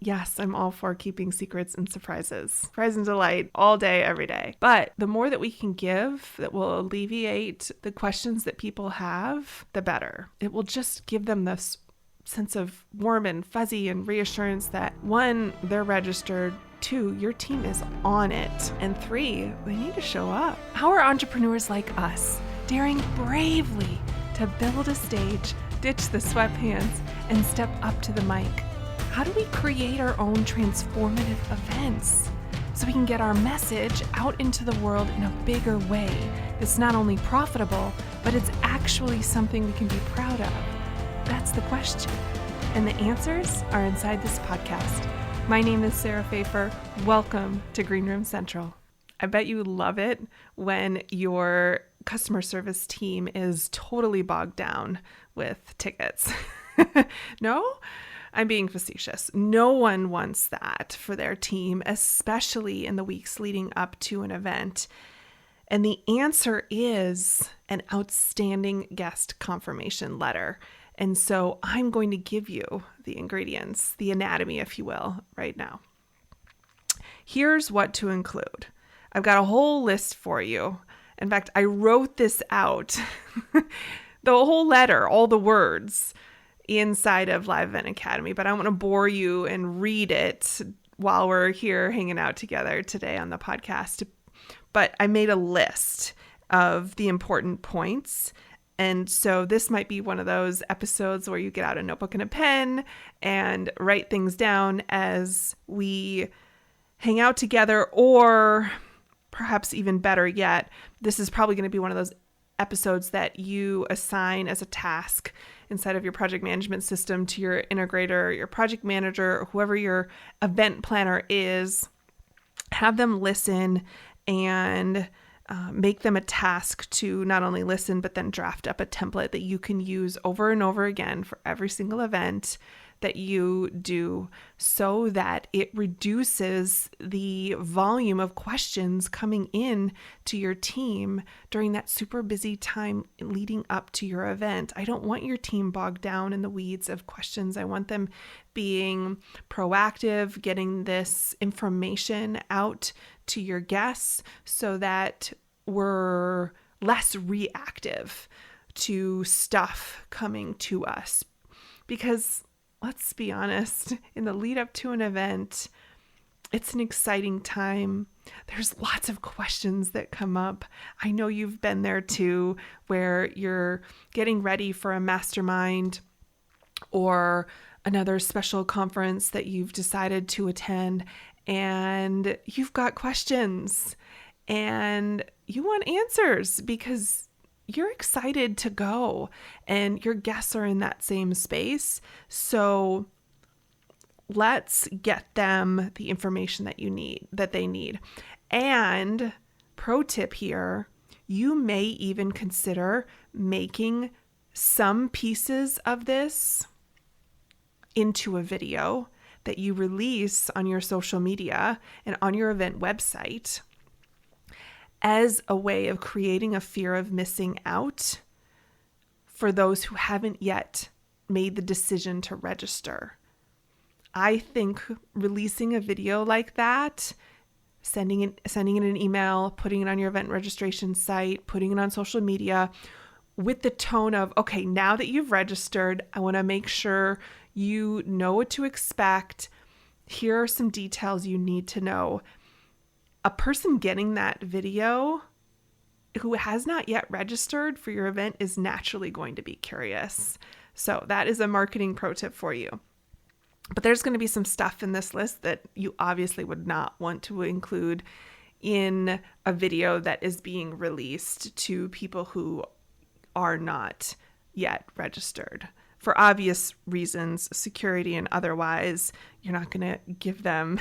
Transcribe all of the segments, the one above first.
Yes, I'm all for keeping secrets and surprises. Surprise and delight all day, every day. But the more that we can give that will alleviate the questions that people have, the better. It will just give them this sense of warm and fuzzy and reassurance that 1, they're registered, 2, your team is on it, and 3, they need to show up. How are entrepreneurs like us daring bravely to build a stage, ditch the sweatpants, and step up to the mic? How do we create our own transformative events so we can get our message out into the world in a bigger way that's not only profitable, but it's actually something we can be proud of? That's the question. And the answers are inside this podcast. My name is Sarah Pfeiffer. Welcome to Green Room Central. I bet you love it when your customer service team is totally bogged down with tickets. No? I'm being facetious. No one wants that for their team, especially in the weeks leading up to an event. And the answer is an outstanding guest confirmation letter. And so I'm going to give you the ingredients, the anatomy, if you will, right now. Here's what to include. I've got a whole list for you. In fact, I wrote this out, the whole letter, all the words inside of Live Event Academy, but I want to bore you and read it while we're here hanging out together today on the podcast. But I made a list of the important points. And so this might be one of those episodes where you get out a notebook and a pen and write things down as we hang out together, or perhaps even better yet, this is probably going to be one of those episodes that you assign as a task inside of your project management system to your integrator, your project manager, or whoever your event planner is. Have them listen and make them a task to not only listen, but then draft up a template that you can use over and over again for every single event that you do, so that it reduces the volume of questions coming in to your team during that super busy time leading up to your event. I don't want your team bogged down in the weeds of questions. I want them being proactive, getting this information out to your guests so that we're less reactive to stuff coming to us. Because let's be honest, in the lead up to an event, it's an exciting time. There's lots of questions that come up. I know you've been there too, where you're getting ready for a mastermind or another special conference that you've decided to attend, and you've got questions and you want answers because you're excited to go and your guests are in that same space. So let's get them the information that they need. And pro tip here, you may even consider making some pieces of this into a video that you release on your social media and on your event website as a way of creating a fear of missing out for those who haven't yet made the decision to register. I think releasing a video like that, sending it an email, putting it on your event registration site, putting it on social media with the tone of, okay, now that you've registered, I want to make sure you know what to expect. Here are some details you need to know. A person getting that video who has not yet registered for your event is naturally going to be curious. So that is a marketing pro tip for you. But there's going to be some stuff in this list that you obviously would not want to include in a video that is being released to people who are not yet registered. For obvious reasons, security and otherwise, you're not going to give them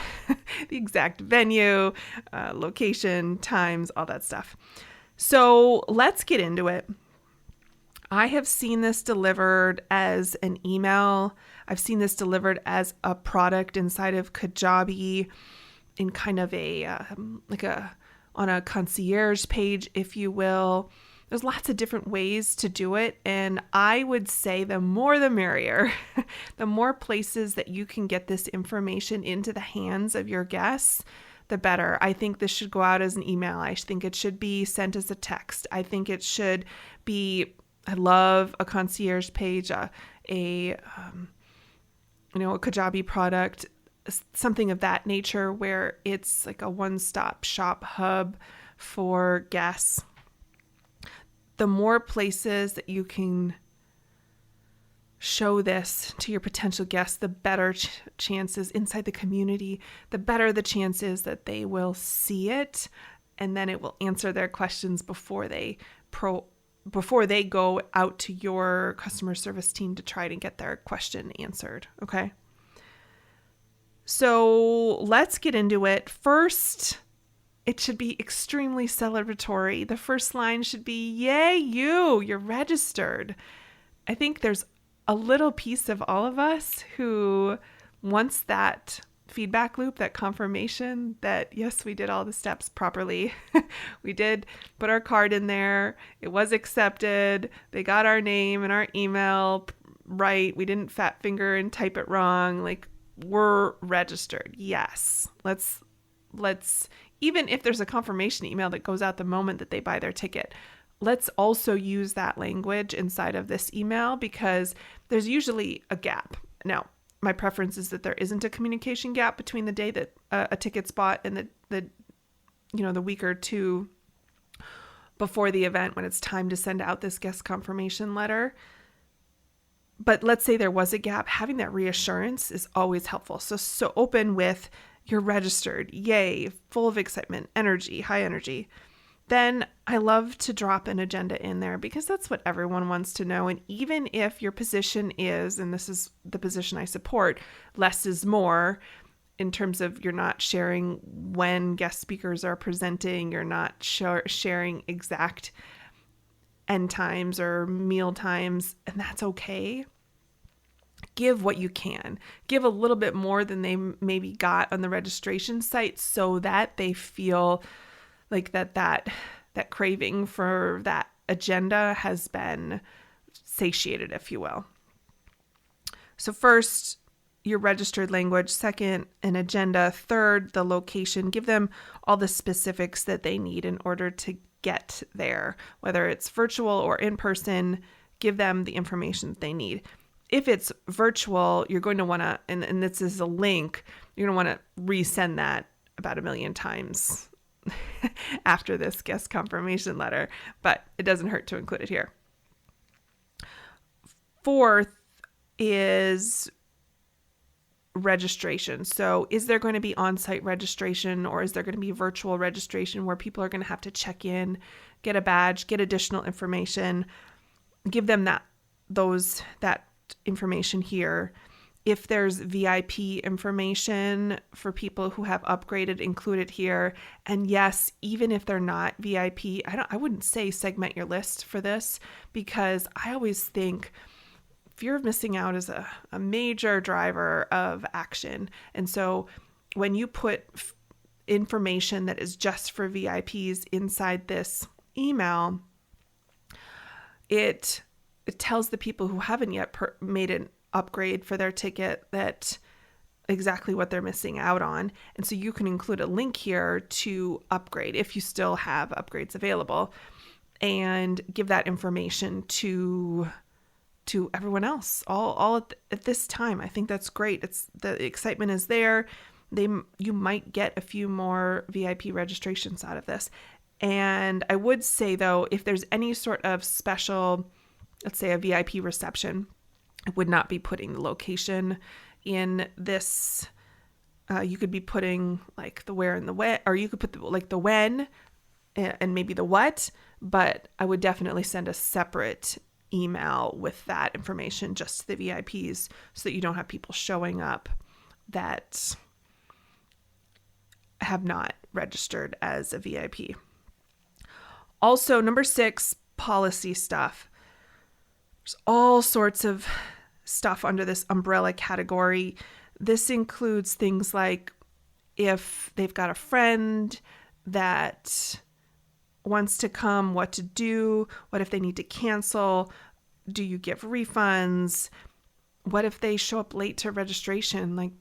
the exact venue, location, times, all that stuff. So let's get into it. I have seen this delivered as an email. I've seen this delivered as a product inside of Kajabi in kind of on a concierge page, if you will. There's lots of different ways to do it. And I would say the more the merrier. The more places that you can get this information into the hands of your guests, the better. I think this should go out as an email. I think it should be sent as a text. I think it should be, I love a concierge page, a Kajabi product, something of that nature where it's like a one-stop shop hub for guests. The more places that you can show this to your potential guests, the better chances inside the community, the better the chances that they will see it, and then it will answer their questions before they go out to your customer service team to try to get their question answered. Okay. So let's get into it. First, it should be extremely celebratory. The first line should be, "Yay, you're registered." I think there's a little piece of all of us who wants that feedback loop, that confirmation that, yes, we did all the steps properly. We did put our card in there. It was accepted. They got our name and our email right. We didn't fat finger and type it wrong. Like, we're registered. Yes. Let's, even if there's a confirmation email that goes out the moment that they buy their ticket, let's also use that language inside of this email because there's usually a gap. Now, my preference is that there isn't a communication gap between the day that a ticket's bought and the week or two before the event when it's time to send out this guest confirmation letter. But let's say there was a gap. Having that reassurance is always helpful. So open with, "You're registered. Yay," full of excitement, energy, high energy. Then I love to drop an agenda in there because that's what everyone wants to know. And even if your position is, and this is the position I support, less is more in terms of you're not sharing when guest speakers are presenting, you're not sharing exact end times or meal times, and that's okay. Give what you can. Give a little bit more than they maybe got on the registration site so that they feel like that craving for that agenda has been satiated, if you will. So first, your registered language. Second, an agenda. Third, the location. Give them all the specifics that they need in order to get there, whether it's virtual or in person. Give them the information that they need. If it's virtual, you're going to want to, and this is a link, you're going to want to resend that about 1 million times after this guest confirmation letter, but it doesn't hurt to include it here. Fourth is registration. So is there going to be on-site registration or is there going to be virtual registration where people are going to have to check in, get a badge, get additional information? Give them that information here. If there's VIP information for people who have upgraded, include it here. And yes, even if they're not VIP, I wouldn't say segment your list for this because I always think fear of missing out is a major driver of action. And so when you put information that is just for VIPs inside this email, it tells the people who haven't yet made an upgrade for their ticket that exactly what they're missing out on. And so you can include a link here to upgrade if you still have upgrades available and give that information to everyone else all at this time. I think that's great. The excitement is there. You might get a few more VIP registrations out of this. And I would say though, if there's any sort of special, let's say a VIP reception, I would not be putting the location in this. You could be putting like the where and the when, or you could put the when and maybe the what, but I would definitely send a separate email with that information just to the VIPs so that you don't have people showing up that have not registered as a VIP. Also, number 6, policy stuff. There's all sorts of stuff under this umbrella category. This includes things like if they've got a friend that wants to come, what to do, what if they need to cancel, do you give refunds, what if they show up late to registration, like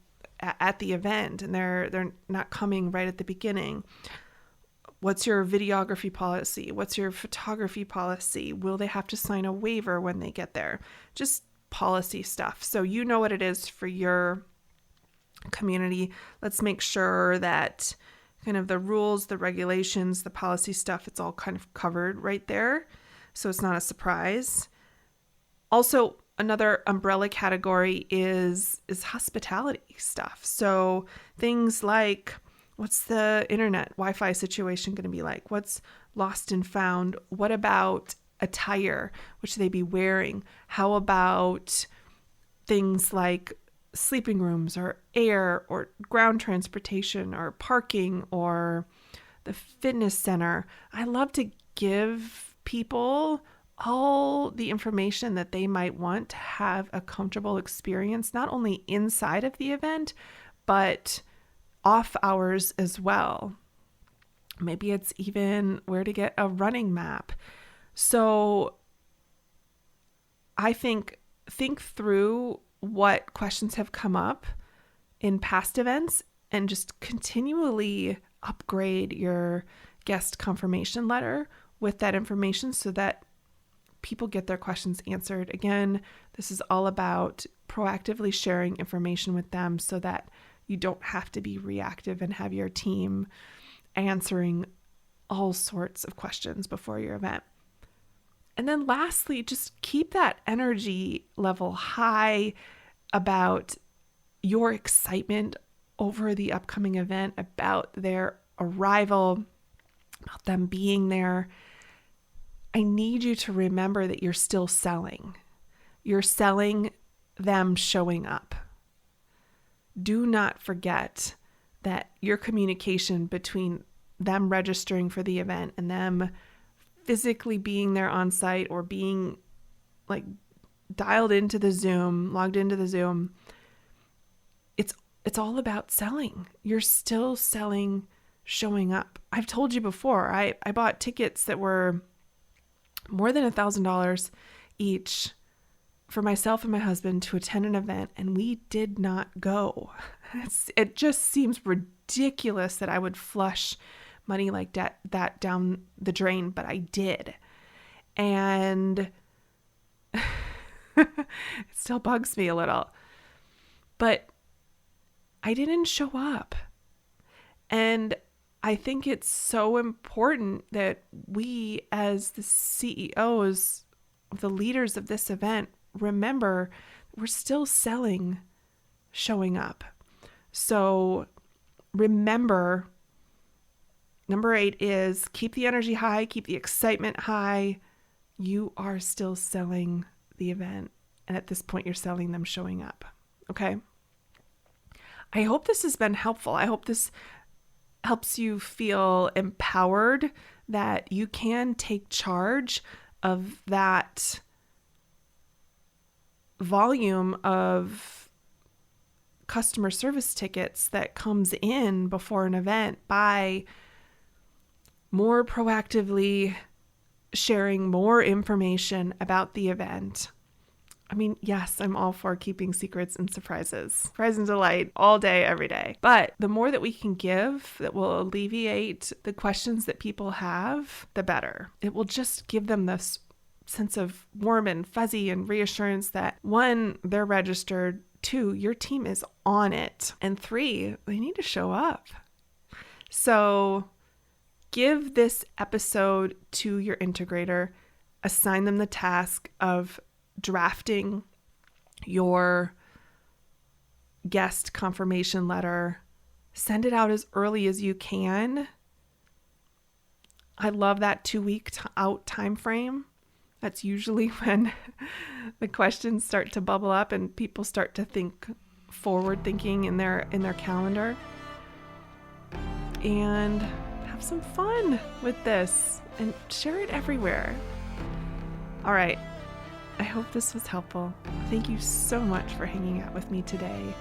at the event, and they're not coming right at the beginning. What's your videography policy? What's your photography policy? Will they have to sign a waiver when they get there? Just policy stuff. So you know what it is for your community. Let's make sure that kind of the rules, the regulations, the policy stuff, it's all kind of covered right there. So it's not a surprise. Also, another umbrella category is hospitality stuff. So things like, what's the internet Wi-Fi situation going to be like? What's lost and found? What about attire? What should they be wearing? How about things like sleeping rooms or air or ground transportation or parking or the fitness center? I love to give people all the information that they might want to have a comfortable experience, not only inside of the event, but off hours as well. Maybe it's even where to get a running map. So I think through what questions have come up in past events and just continually upgrade your guest confirmation letter with that information so that people get their questions answered. Again, this is all about proactively sharing information with them so that you don't have to be reactive and have your team answering all sorts of questions before your event. And then lastly, just keep that energy level high about your excitement over the upcoming event, about their arrival, about them being there. I need you to remember that you're still selling. You're selling them showing up. Do not forget that your communication between them registering for the event and them physically being there on site or being like dialed into the Zoom, logged into the Zoom, it's all about selling. You're still selling, showing up. I've told you before, I bought tickets that were more than $1,000 each for myself and my husband to attend an event, and we did not go. It just seems ridiculous that I would flush money like that down the drain, but I did. And it still bugs me a little. But I didn't show up. And I think it's so important that we, as the CEOs, the leaders of this event, remember we're still selling, showing up. So remember, number 8 is keep the energy high, keep the excitement high. You are still selling the event. And at this point, you're selling them showing up. Okay? I hope this has been helpful. I hope this helps you feel empowered that you can take charge of that volume of customer service tickets that comes in before an event by more proactively sharing more information about the event. I mean, yes, I'm all for keeping secrets and surprises. Surprise and delight all day, every day. But the more that we can give that will alleviate the questions that people have, the better. It will just give them this sense of warm and fuzzy and reassurance that 1, they're registered, 2, your team is on it, and 3, they need to show up. So give this episode to your integrator, assign them the task of drafting your guest confirmation letter, send it out as early as you can. I love that 2-week out time frame. That's usually when the questions start to bubble up and people start to think forward thinking in their calendar. And have some fun with this and share it everywhere. All right. I hope this was helpful. Thank you so much for hanging out with me today.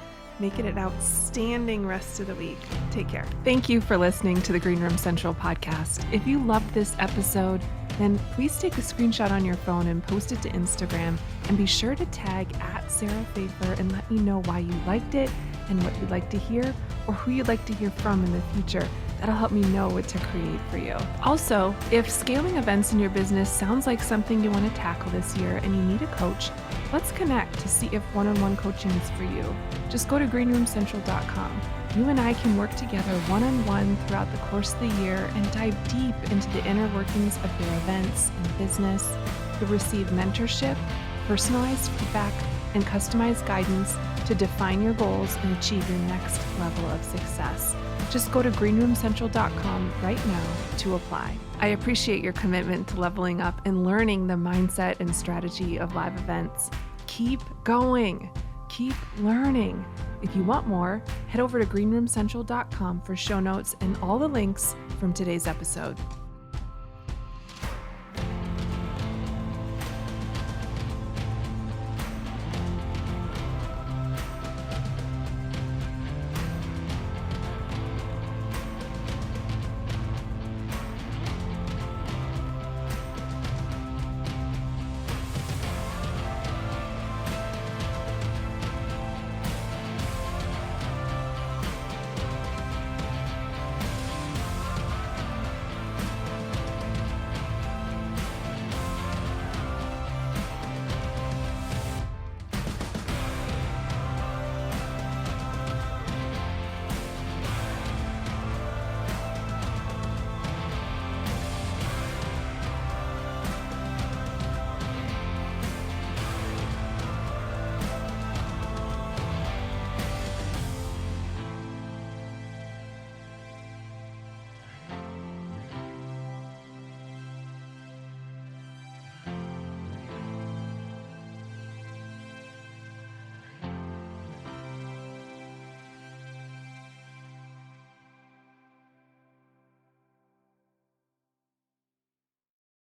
Make it an outstanding rest of the week. Take care. Thank you for listening to the Green Room Central podcast. If you loved this episode, then please take a screenshot on your phone and post it to Instagram, and be sure to tag @SarahPfeiffer and let me know why you liked it and what you'd like to hear, or who you'd like to hear from in the future. That'll help me know what to create for you. Also, if scaling events in your business sounds like something you want to tackle this year and you need a coach, let's connect to see if one-on-one coaching is for you. Just go to greenroomcentral.com. You and I can work together one-on-one throughout the course of the year and dive deep into the inner workings of your events and business. You'll receive mentorship, personalized feedback, and customized guidance to define your goals and achieve your next level of success. Just go to greenroomcentral.com right now to apply. I appreciate your commitment to leveling up and learning the mindset and strategy of live events. Keep going. Keep learning. If you want more, head over to greenroomcentral.com for show notes and all the links from today's episode.